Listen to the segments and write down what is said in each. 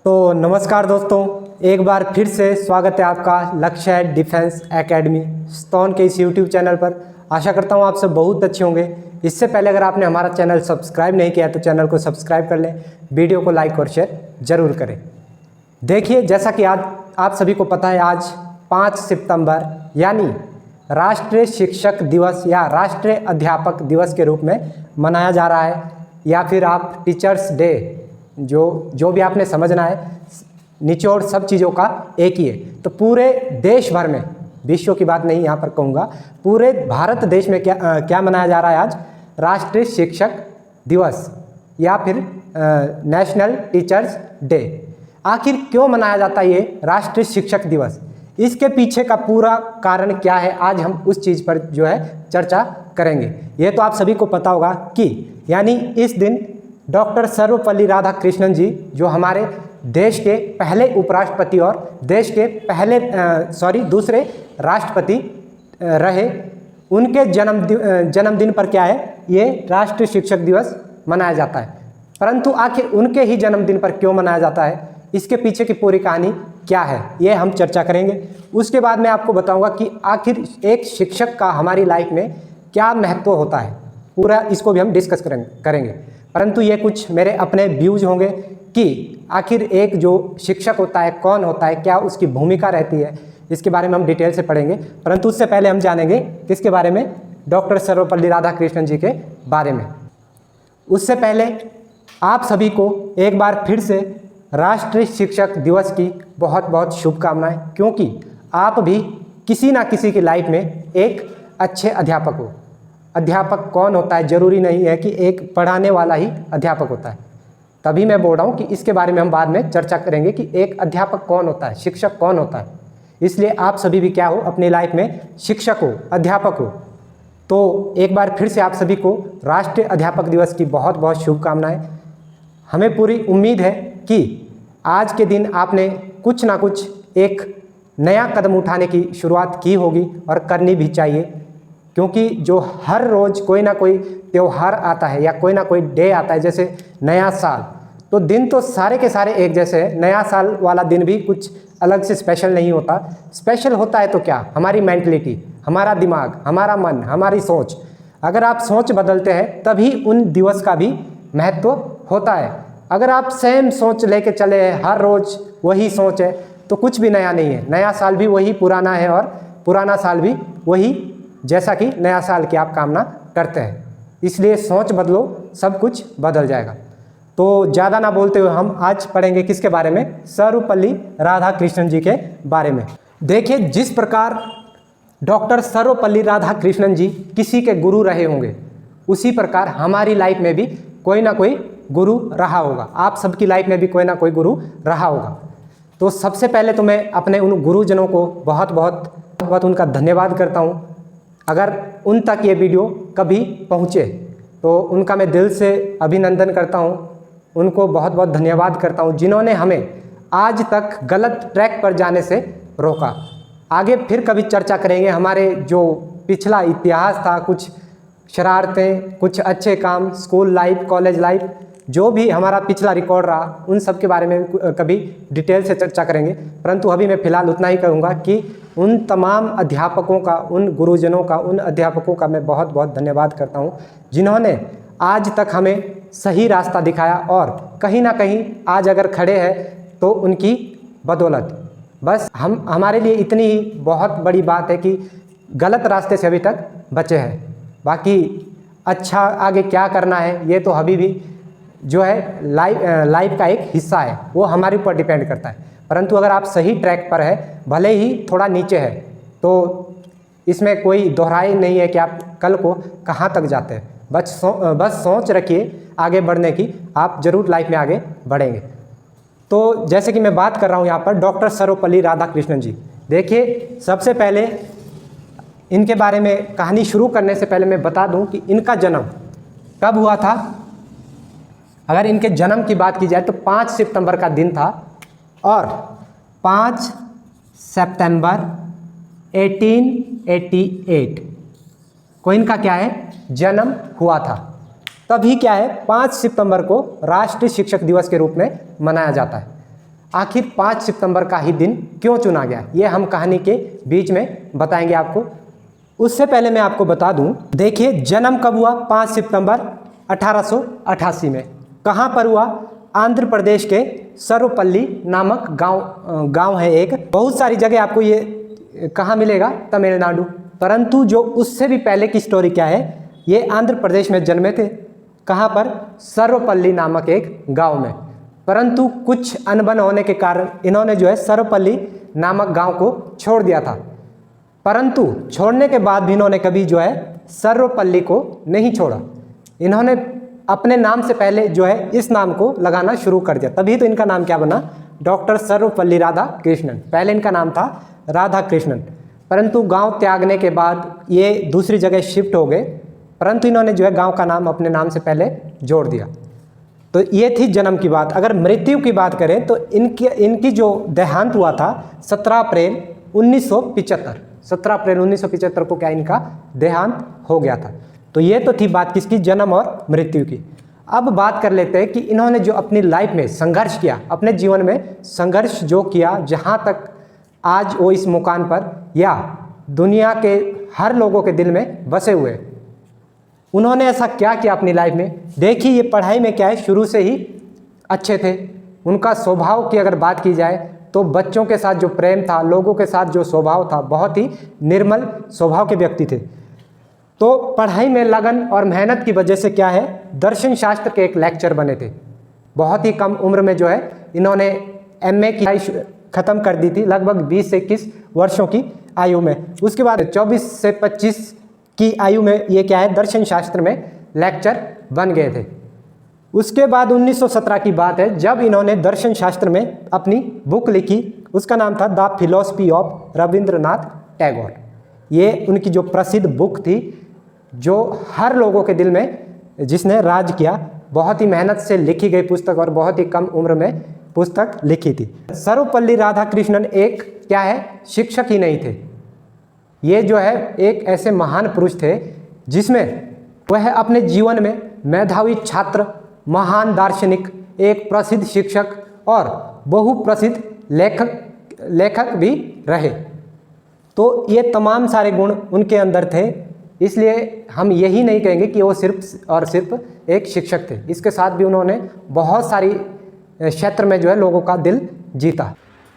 तो नमस्कार दोस्तों, एक बार फिर से स्वागत है आपका लक्ष्य है डिफेंस एकेडमी स्तौन के इस यूट्यूब चैनल पर। आशा करता हूँ आप सब बहुत अच्छे होंगे। इससे पहले अगर आपने हमारा चैनल सब्सक्राइब नहीं किया तो चैनल को सब्सक्राइब कर लें, वीडियो को लाइक और शेयर ज़रूर करें। देखिए, जैसा कि आज आप सभी को पता है, आज 5 सितंबर यानी राष्ट्रीय शिक्षक दिवस या राष्ट्रीय अध्यापक दिवस के रूप में मनाया जा रहा है, या फिर आप टीचर्स डे, जो भी आपने समझना है, निचोड़ सब चीज़ों का एक ही है। तो पूरे देश भर में, विश्व की बात नहीं यहाँ पर कहूँगा, पूरे भारत देश में क्या मनाया जा रहा है आज? राष्ट्रीय शिक्षक दिवस या फिर नेशनल टीचर्स डे। आखिर क्यों मनाया जाता है ये राष्ट्रीय शिक्षक दिवस? इसके पीछे का पूरा कारण क्या है, आज हम उस चीज़ पर जो है चर्चा करेंगे। ये तो आप सभी को पता होगा कि यानी इस दिन डॉक्टर सर्वपल्ली राधाकृष्णन जी, जो हमारे देश के पहले उपराष्ट्रपति और देश के पहले दूसरे राष्ट्रपति रहे, उनके जन्मदिन पर क्या है, ये राष्ट्रीय शिक्षक दिवस मनाया जाता है। परंतु आखिर उनके ही जन्मदिन पर क्यों मनाया जाता है, इसके पीछे की पूरी कहानी क्या है, ये हम चर्चा करेंगे। उसके बाद मैं आपको बताऊंगा कि आखिर एक शिक्षक का हमारी लाइफ में क्या महत्व होता है, पूरा इसको भी हम डिस्कस करेंगे। परंतु ये कुछ मेरे अपने व्यूज होंगे कि आखिर एक जो शिक्षक होता है कौन होता है, क्या उसकी भूमिका रहती है, इसके बारे में हम डिटेल से पढ़ेंगे। परंतु उससे पहले हम जानेंगे किसके बारे में, डॉक्टर सर्वपल्ली राधाकृष्णन जी के बारे में। उससे पहले आप सभी को एक बार फिर से राष्ट्रीय शिक्षक दिवस की बहुत बहुत शुभकामनाएं, क्योंकि आप भी किसी ना किसी की लाइफ में एक अच्छे अध्यापक हो। अध्यापक कौन होता है, ज़रूरी नहीं है कि एक पढ़ाने वाला ही अध्यापक होता है। तभी मैं बोल रहा हूँ कि इसके बारे में हम बाद में चर्चा करेंगे कि एक अध्यापक कौन होता है, शिक्षक कौन होता है। इसलिए आप सभी भी क्या हो, अपनी लाइफ में शिक्षक हो, अध्यापक हो। तो एक बार फिर से आप सभी को राष्ट्रीय अध्यापक दिवस की बहुत बहुत शुभकामनाएं। हमें पूरी उम्मीद है कि आज के दिन आपने कुछ ना कुछ एक नया कदम उठाने की शुरुआत की होगी और करनी भी चाहिए, क्योंकि जो हर रोज़ कोई ना कोई त्यौहार आता है या कोई ना कोई डे आता है, जैसे नया साल, तो दिन तो सारे के सारे एक जैसे है। नया साल वाला दिन भी कुछ अलग से स्पेशल नहीं होता। स्पेशल होता है तो क्या, हमारी मेंटलिटी, हमारा दिमाग, हमारा मन, हमारी सोच। अगर आप सोच बदलते हैं तभी उन दिवस का भी महत्व होता है। अगर आप सेम सोच लेके चले हैं, हर रोज़ वही सोच है, तो कुछ भी नया नहीं है। नया साल भी वही पुराना है और पुराना साल भी वही जैसा कि नया साल की आप कामना करते हैं। इसलिए सोच बदलो, सब कुछ बदल जाएगा। तो ज़्यादा ना बोलते हुए हम आज पढ़ेंगे किसके बारे में, सर्वपल्ली राधाकृष्णन जी के बारे में। देखिए, जिस प्रकार डॉक्टर सर्वपल्ली राधाकृष्णन जी किसी के गुरु रहे होंगे, उसी प्रकार हमारी लाइफ में भी कोई ना कोई गुरु रहा होगा। आप सबकी लाइफ में भी कोई ना कोई गुरु रहा होगा। तो सबसे पहले तो मैं अपने उन गुरुजनों को बहुत बहुत उनका धन्यवाद करता हूँ। अगर उन तक ये वीडियो कभी पहुँचे तो उनका मैं दिल से अभिनंदन करता हूँ, उनको बहुत बहुत धन्यवाद करता हूँ, जिन्होंने हमें आज तक गलत ट्रैक पर जाने से रोका। आगे फिर कभी चर्चा करेंगे हमारे जो पिछला इतिहास था, कुछ शरारतें, कुछ अच्छे काम, स्कूल लाइफ, कॉलेज लाइफ, जो भी हमारा पिछला रिकॉर्ड रहा, उन सब के बारे में कभी डिटेल से चर्चा करेंगे। परंतु अभी मैं फ़िलहाल उतना ही कहूँगा कि उन तमाम अध्यापकों का, उन गुरुजनों का, उन अध्यापकों का मैं बहुत बहुत धन्यवाद करता हूँ, जिन्होंने आज तक हमें सही रास्ता दिखाया और कहीं ना कहीं आज अगर खड़े हैं तो उनकी बदौलत। बस हमारे लिए इतनी ही बहुत बड़ी बात है कि गलत रास्ते से अभी तक बचे हैं। बाकी अच्छा आगे क्या करना है, ये तो अभी भी जो है लाइफ का एक हिस्सा है, वो हमारे ऊपर डिपेंड करता है। परंतु अगर आप सही ट्रैक पर है, भले ही थोड़ा नीचे है, तो इसमें कोई दोहराई नहीं है कि आप कल को कहाँ तक जाते हैं। बस सोच रखिए आगे बढ़ने की, आप जरूर लाइफ में आगे बढ़ेंगे। तो जैसे कि मैं बात कर रहा हूँ यहाँ पर डॉक्टर सर्वपल्ली राधाकृष्णन जी। देखिए, सबसे पहले इनके बारे में कहानी शुरू करने से पहले मैं बता दूँ कि इनका जन्म कब हुआ था। अगर इनके जन्म की बात की जाए तो 5 सितंबर का दिन था और 5 सितंबर 1888 को इनका क्या है, जन्म हुआ था। तभी क्या है, 5 सितंबर को राष्ट्रीय शिक्षक दिवस के रूप में मनाया जाता है। आखिर 5 सितंबर का ही दिन क्यों चुना गया, ये हम कहानी के बीच में बताएंगे आपको। उससे पहले मैं आपको बता दूं, देखिए जन्म कब हुआ, 5 सितंबर 1888 में। कहाँ पर हुआ, आंध्र प्रदेश के सर्वपल्ली नामक गांव है एक। बहुत सारी जगह आपको ये कहाँ मिलेगा, तमिलनाडु। परंतु जो उससे भी पहले की स्टोरी क्या है, ये आंध्र प्रदेश में जन्मे थे। कहाँ पर, सर्वपल्ली नामक एक गांव में। परंतु कुछ अनबन होने के कारण इन्होंने जो है सर्वपल्ली नामक गांव को छोड़ दिया था। परंतु छोड़ने के बाद भी इन्होंने कभी जो है सर्वपल्ली को नहीं छोड़ा। इन्होंने अपने नाम से पहले जो है इस नाम को लगाना शुरू कर दिया, तभी तो इनका नाम क्या बना, डॉक्टर सर्वपल्ली राधा कृष्णन। पहले इनका नाम था राधा कृष्णन। परंतु गांव त्यागने के बाद ये दूसरी जगह शिफ्ट हो गए, परंतु इन्होंने जो है गांव का नाम अपने नाम से पहले जोड़ दिया। तो ये थी जन्म की बात। अगर मृत्यु की बात करें तो इनकी जो देहांत हुआ था 17 अप्रैल 1975। 17 अप्रैल 1975 को क्या इनका देहांत हो गया था। तो ये तो थी बात किसकी, जन्म और मृत्यु की। अब बात कर लेते हैं कि इन्होंने जो अपनी लाइफ में संघर्ष किया, अपने जीवन में संघर्ष जो किया, जहाँ तक आज वो इस मुकाम पर या दुनिया के हर लोगों के दिल में बसे हुए, उन्होंने ऐसा क्या किया अपनी लाइफ में। देखिए ये पढ़ाई में क्या है, शुरू से ही अच्छे थे। उनका स्वभाव की अगर बात की जाए तो बच्चों के साथ जो प्रेम था, लोगों के साथ जो स्वभाव था, बहुत ही निर्मल स्वभाव के व्यक्ति थे। तो पढ़ाई में लगन और मेहनत की वजह से क्या है, दर्शन शास्त्र के एक लेक्चर बने थे। बहुत ही कम उम्र में जो है इन्होंने MA की पढ़ाई खत्म कर दी थी, लगभग 20 से 21 वर्षों की आयु में। उसके बाद 24 से 25 की आयु में ये क्या है, दर्शन शास्त्र में लेक्चर बन गए थे। उसके बाद 1917 की बात है, जब इन्होंने दर्शन शास्त्र में अपनी बुक लिखी, उसका नाम था the philosophy of Rabindranath Tagore. ये उनकी जो प्रसिद्ध बुक थी, जो हर लोगों के दिल में जिसने राज किया। बहुत ही मेहनत से लिखी गई पुस्तक और बहुत ही कम उम्र में पुस्तक लिखी थी। सर्वपल्ली राधाकृष्णन एक क्या है, शिक्षक ही नहीं थे। ये जो है एक ऐसे महान पुरुष थे जिसमें वह अपने जीवन में मेधावी छात्र, महान दार्शनिक, एक प्रसिद्ध शिक्षक और बहुप्रसिद्ध लेखक भी रहे। तो ये तमाम सारे गुण उनके अंदर थे। इसलिए हम यही नहीं कहेंगे कि वो सिर्फ और सिर्फ एक शिक्षक थे, इसके साथ भी उन्होंने बहुत सारी क्षेत्र में जो है लोगों का दिल जीता।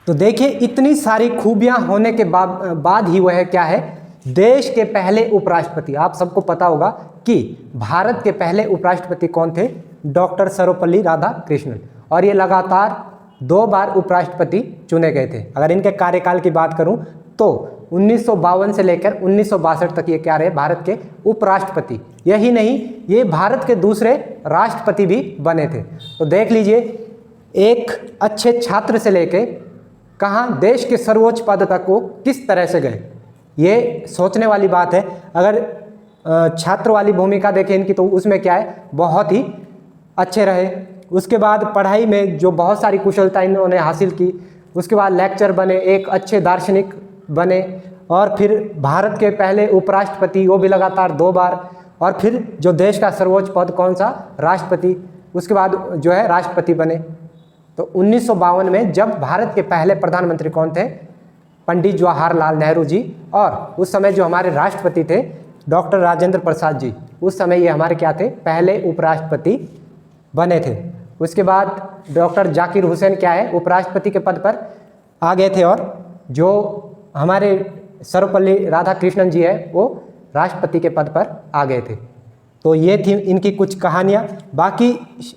तो देखिए इतनी सारी खूबियां होने के बाद ही वह क्या है, देश के पहले उपराष्ट्रपति। आप सबको पता होगा कि भारत के पहले उपराष्ट्रपति कौन थे, डॉक्टर सर्वपल्ली राधाकृष्णन। और ये लगातार 2 बार उपराष्ट्रपति चुने गए थे। अगर इनके कार्यकाल की बात करूं तो 1952 से लेकर 1962 तक ये क्या रहे, भारत के उपराष्ट्रपति। यही नहीं, ये भारत के दूसरे राष्ट्रपति भी बने थे। तो देख लीजिए, एक अच्छे छात्र से लेके कहाँ देश के सर्वोच्च पद तक वो किस तरह से गए, ये सोचने वाली बात है। अगर छात्र वाली भूमिका देखें इनकी, तो उसमें क्या है, बहुत ही अच्छे रहे। उसके बाद पढ़ाई में जो बहुत सारी कुशलता इन्होंने हासिल की, उसके बाद लेक्चर बने, एक अच्छे दार्शनिक बने, और फिर भारत के पहले उपराष्ट्रपति, वो भी लगातार 2 बार, और फिर जो देश का सर्वोच्च पद कौन सा, राष्ट्रपति, उसके बाद जो है राष्ट्रपति बने। तो 1952 में जब भारत के पहले प्रधानमंत्री कौन थे, पंडित जवाहरलाल नेहरू जी, और उस समय जो हमारे राष्ट्रपति थे डॉक्टर राजेंद्र प्रसाद जी, उस समय ये हमारे क्या थे, पहले उपराष्ट्रपति बने थे। उसके बाद डॉक्टर जाकिर हुसैन क्या है, उपराष्ट्रपति के पद पर आ गए थे, और जो हमारे सर्वपल्ली राधाकृष्णन जी है वो राष्ट्रपति के पद पर आ गए थे। तो ये थी इनकी कुछ कहानियाँ। बाकी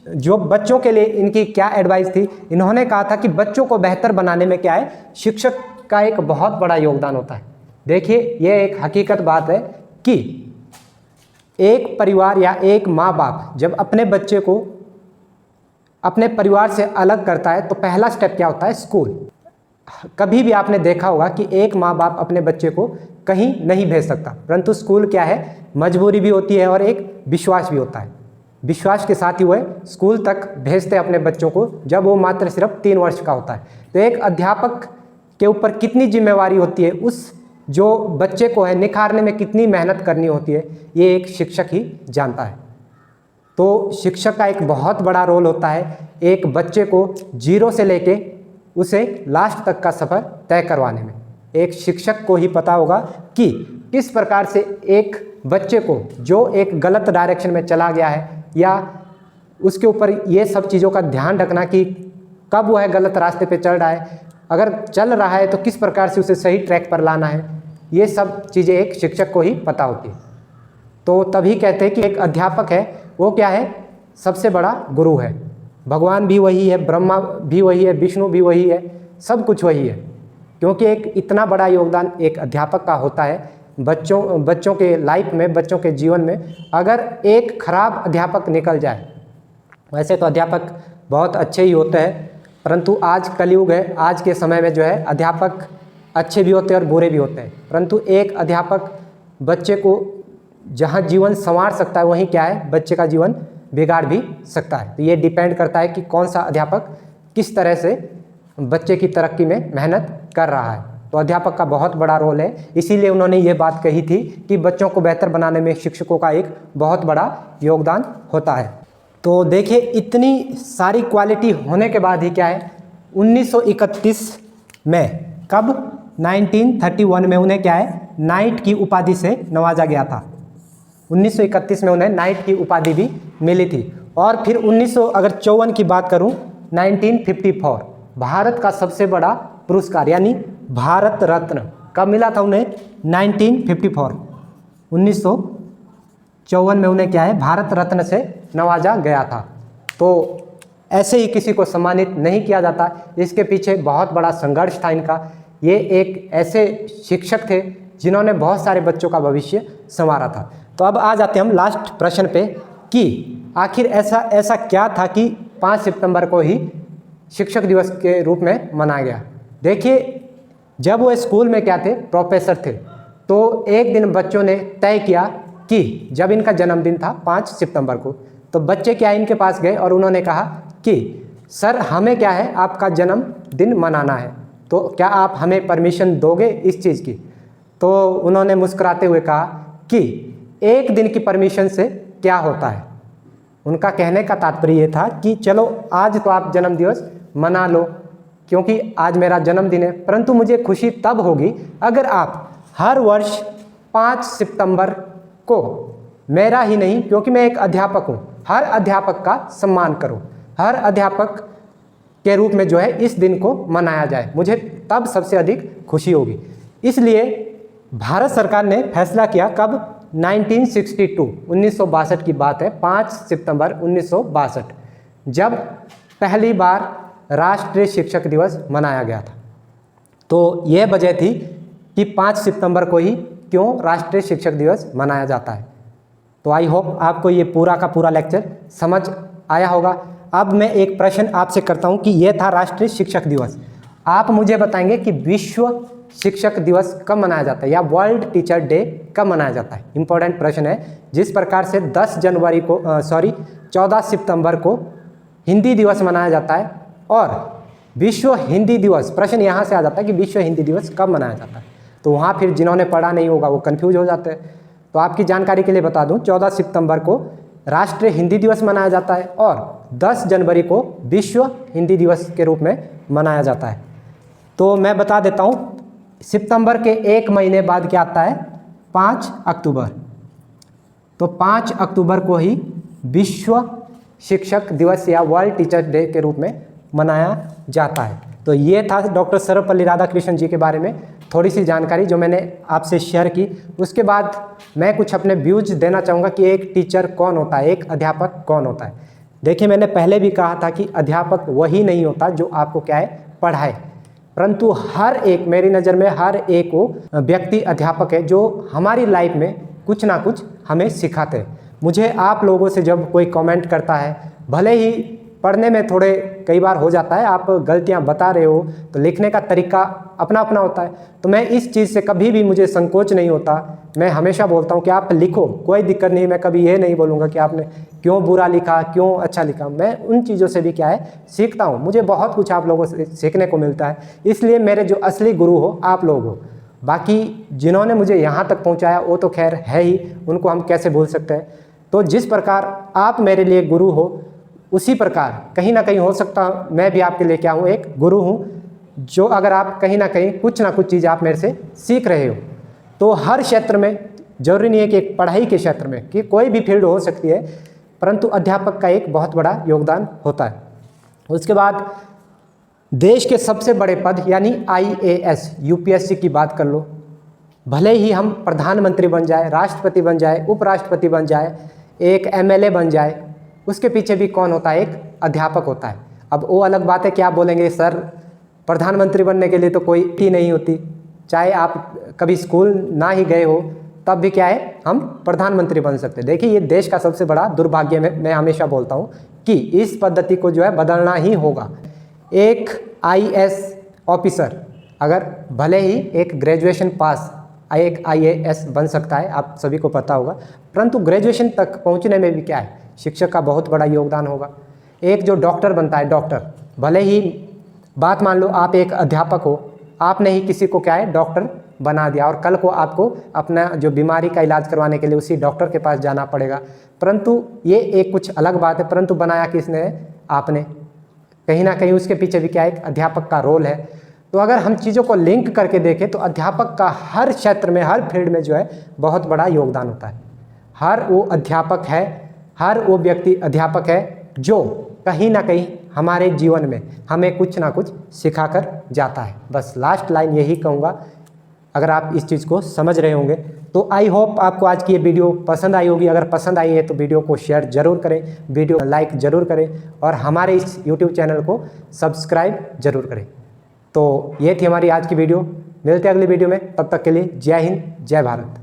जो बच्चों के लिए इनकी क्या एडवाइस थी, इन्होंने कहा था कि बच्चों को बेहतर बनाने में क्या है, शिक्षक का एक बहुत बड़ा योगदान होता है। देखिए ये एक हकीकत बात है कि एक परिवार या एक माँ बाप जब अपने बच्चे को अपने परिवार से अलग करता है तो पहला स्टेप क्या होता है, स्कूल। कभी भी आपने देखा होगा कि एक माँ बाप अपने बच्चे को कहीं नहीं भेज सकता, परंतु स्कूल क्या है, मजबूरी भी होती है और एक विश्वास भी होता है। विश्वास के साथ ही वह स्कूल तक भेजते अपने बच्चों को जब वो मात्र सिर्फ 3 वर्ष का होता है। तो एक अध्यापक के ऊपर कितनी जिम्मेवारी होती है, उस जो बच्चे को है निखारने में कितनी मेहनत करनी होती है, ये एक शिक्षक ही जानता है। तो शिक्षक का एक बहुत बड़ा रोल होता है एक बच्चे को 0 से लेके उसे लास्ट तक का सफ़र तय करवाने में। एक शिक्षक को ही पता होगा कि किस प्रकार से एक बच्चे को जो एक गलत डायरेक्शन में चला गया है या उसके ऊपर ये सब चीज़ों का ध्यान रखना कि कब वह गलत रास्ते पे चल रहा है, अगर चल रहा है तो किस प्रकार से उसे सही ट्रैक पर लाना है, ये सब चीज़ें एक शिक्षक को ही पता होती है। तो तभी कहते हैं कि एक अध्यापक है वो क्या है, सबसे बड़ा गुरु है। भगवान भी वही है, ब्रह्मा भी वही है, विष्णु भी वही है, सब कुछ वही है, क्योंकि एक इतना बड़ा योगदान एक अध्यापक का होता है बच्चों के लाइफ में, बच्चों के जीवन में। अगर एक खराब अध्यापक निकल जाए, वैसे तो अध्यापक बहुत अच्छे ही होते हैं, परंतु आज कलयुग है, आज के समय में जो है अध्यापक अच्छे भी होते हैं और बुरे भी होते हैं, परंतु एक अध्यापक बच्चे को जहाँ जीवन संवार सकता है वहीं क्या है, बच्चे का जीवन बिगाड़ भी सकता है। तो ये डिपेंड करता है कि कौन सा अध्यापक किस तरह से बच्चे की तरक्की में मेहनत कर रहा है। तो अध्यापक का बहुत बड़ा रोल है, इसीलिए उन्होंने ये बात कही थी कि बच्चों को बेहतर बनाने में शिक्षकों का एक बहुत बड़ा योगदान होता है। तो देखिए, इतनी सारी क्वालिटी होने के बाद ही क्या है, 1931 में, कब, 1931 में उन्हें क्या है, नाइट की उपाधि से नवाजा गया था। 1931 में उन्हें नाइट की उपाधि भी मिली थी। और फिर 1954 की बात करूं, 1954 भारत का सबसे बड़ा पुरस्कार यानी भारत रत्न कब मिला था उन्हें, 1954, 1954 में उन्हें क्या है, भारत रत्न से नवाजा गया था। तो ऐसे ही किसी को सम्मानित नहीं किया जाता, इसके पीछे बहुत बड़ा संघर्ष था इनका। ये एक ऐसे शिक्षक थे जिन्होंने बहुत सारे बच्चों का भविष्य संवारा था। तो अब आ जाते हैं हम लास्ट प्रश्न पे कि आखिर ऐसा क्या था कि 5 सितंबर को ही शिक्षक दिवस के रूप में मनाया गया। देखिए, जब वो स्कूल में क्या थे, प्रोफेसर थे, तो एक दिन बच्चों ने तय किया कि जब इनका जन्मदिन था 5 सितंबर को, तो बच्चे क्या इनके पास गए और उन्होंने कहा कि सर हमें क्या है, आपका जन्मदिन मनाना है, तो क्या आप हमें परमिशन दोगे इस चीज़ की। तो उन्होंने मुस्कुराते हुए कहा कि एक दिन की परमिशन से क्या होता है। उनका कहने का तात्पर्य ये था कि चलो आज तो आप जन्मदिवस मना लो क्योंकि आज मेरा जन्मदिन है, परंतु मुझे खुशी तब होगी अगर आप हर वर्ष 5 सितंबर को, मेरा ही नहीं क्योंकि मैं एक अध्यापक हूँ, हर अध्यापक का सम्मान करो, हर अध्यापक के रूप में जो है इस दिन को मनाया जाए, मुझे तब सबसे अधिक खुशी होगी। इसलिए भारत सरकार ने फैसला किया, कब, 1962 की बात है, 5 सितंबर 1962, जब पहली बार राष्ट्रीय शिक्षक दिवस मनाया गया था। तो यह वजह थी कि 5 सितंबर को ही क्यों राष्ट्रीय शिक्षक दिवस मनाया जाता है। तो आई होप आपको ये पूरा का पूरा लेक्चर समझ आया होगा। अब मैं एक प्रश्न आपसे करता हूँ कि यह था राष्ट्रीय शिक्षक दिवस, आप मुझे बताएंगे कि विश्व शिक्षक दिवस कब मनाया जाता है या वर्ल्ड टीचर डे कब मनाया जाता है। इंपॉर्टेंट प्रश्न है। जिस प्रकार से 14 सितंबर को हिंदी दिवस मनाया जाता है और विश्व हिंदी दिवस, प्रश्न यहाँ से आ जाता है कि विश्व हिंदी दिवस कब मनाया जाता है, तो वहाँ फिर जिन्होंने पढ़ा नहीं होगा वो कन्फ्यूज हो जाते हैं। तो आपकी जानकारी के लिए बता दूँ, 14 सितंबर को राष्ट्रीय हिंदी दिवस मनाया जाता है और 10 जनवरी को विश्व हिंदी दिवस के रूप में मनाया जाता है। तो मैं बता देता हूँ, सितंबर के 1 महीने बाद क्या आता है, 5 अक्टूबर। तो 5 अक्टूबर को ही विश्व शिक्षक दिवस या वर्ल्ड टीचर डे के रूप में मनाया जाता है। तो ये था डॉक्टर सर्वपल्ली राधाकृष्णन जी के बारे में थोड़ी सी जानकारी जो मैंने आपसे शेयर की। उसके बाद मैं कुछ अपने व्यूज देना चाहूँगा कि एक टीचर कौन होता है, एक अध्यापक कौन होता है। देखिए, मैंने पहले भी कहा था कि अध्यापक वही नहीं होता जो आपको क्या है, पढ़ाए, परंतु हर एक, मेरी नज़र में हर एक वो व्यक्ति अध्यापक है जो हमारी लाइफ में कुछ ना कुछ हमें सिखाते हैं। मुझे आप लोगों से जब कोई कमेंट करता है, भले ही पढ़ने में थोड़े कई बार हो जाता है, आप गलतियां बता रहे हो, तो लिखने का तरीका अपना अपना होता है, तो मैं इस चीज़ से कभी भी मुझे संकोच नहीं होता। मैं हमेशा बोलता हूं कि आप लिखो, कोई दिक्कत नहीं। मैं कभी ये नहीं बोलूँगा कि आपने क्यों बुरा लिखा, क्यों अच्छा लिखा। मैं उन चीज़ों से भी क्या है, सीखता हूँ। मुझे बहुत कुछ आप लोगों से सीखने को मिलता है, इसलिए मेरे जो असली गुरु हो आप लोग हो। बाकी जिन्होंने मुझे यहाँ तक पहुँचाया वो तो खैर है ही, उनको हम कैसे भूल सकते हैं। तो जिस प्रकार आप मेरे लिए गुरु हो, उसी प्रकार कहीं ना कहीं हो सकता मैं भी आपके लिए क्या हूँ, एक गुरु हूँ। जो अगर आप कहीं ना कहीं कुछ ना कुछ चीज़ आप मेरे से सीख रहे हो, तो हर क्षेत्र में, जरूरी नहीं है कि एक पढ़ाई के क्षेत्र में, कि कोई भी फील्ड हो सकती है, परंतु अध्यापक का एक बहुत बड़ा योगदान होता है। उसके बाद देश के सबसे बड़े पद यानी IAS UPSC की बात कर लो, भले ही हम प्रधानमंत्री बन जाए, राष्ट्रपति बन जाए, उपराष्ट्रपति बन जाए, एक MLA बन जाए, उसके पीछे भी कौन होता है? एक अध्यापक होता है। अब वो अलग बात है कि आप बोलेंगे सर प्रधानमंत्री बनने के लिए तो कोई ही नहीं होती, चाहे आप कभी स्कूल ना ही गए हो तब भी क्या है, हम प्रधानमंत्री बन सकते हैं। देखिए ये देश का सबसे बड़ा दुर्भाग्य मैं हमेशा बोलता हूँ कि इस पद्धति को जो है बदलना ही होगा। एक IAS ऑफिसर अगर भले ही एक ग्रेजुएशन पास एक IAS बन सकता है, आप सभी को पता होगा, परंतु ग्रेजुएशन तक पहुंचने में भी क्या है, शिक्षक का बहुत बड़ा योगदान होगा। एक जो डॉक्टर बनता है, डॉक्टर, भले ही बात मान लो आप एक अध्यापक हो, आपने ही किसी को क्या है डॉक्टर बना दिया और कल को आपको अपना जो बीमारी का इलाज करवाने के लिए उसी डॉक्टर के पास जाना पड़ेगा, परंतु ये एक कुछ अलग बात है, परंतु बनाया किसने है? आपने। कहीं ना कहीं उसके पीछे भी क्या है, एक अध्यापक का रोल है। तो अगर हम चीज़ों को लिंक करके देखें तो अध्यापक का हर क्षेत्र में, हर फील्ड में जो है बहुत बड़ा योगदान होता है। हर वो अध्यापक है, हर वो व्यक्ति अध्यापक है जो कहीं ना कहीं हमारे जीवन में हमें कुछ ना कुछ सिखा कर जाता है। बस लास्ट लाइन यही कहूँगा, अगर आप इस चीज़ को समझ रहे होंगे तो आई होप आपको आज की ये वीडियो पसंद आई होगी। अगर पसंद आई है तो वीडियो को शेयर जरूर करें, वीडियो लाइक ज़रूर करें और हमारे इस YouTube चैनल को सब्सक्राइब जरूर करें। तो ये थी हमारी आज की वीडियो, मिलते हैं अगली वीडियो में, तब तक के लिए जय हिंद, जय भारत।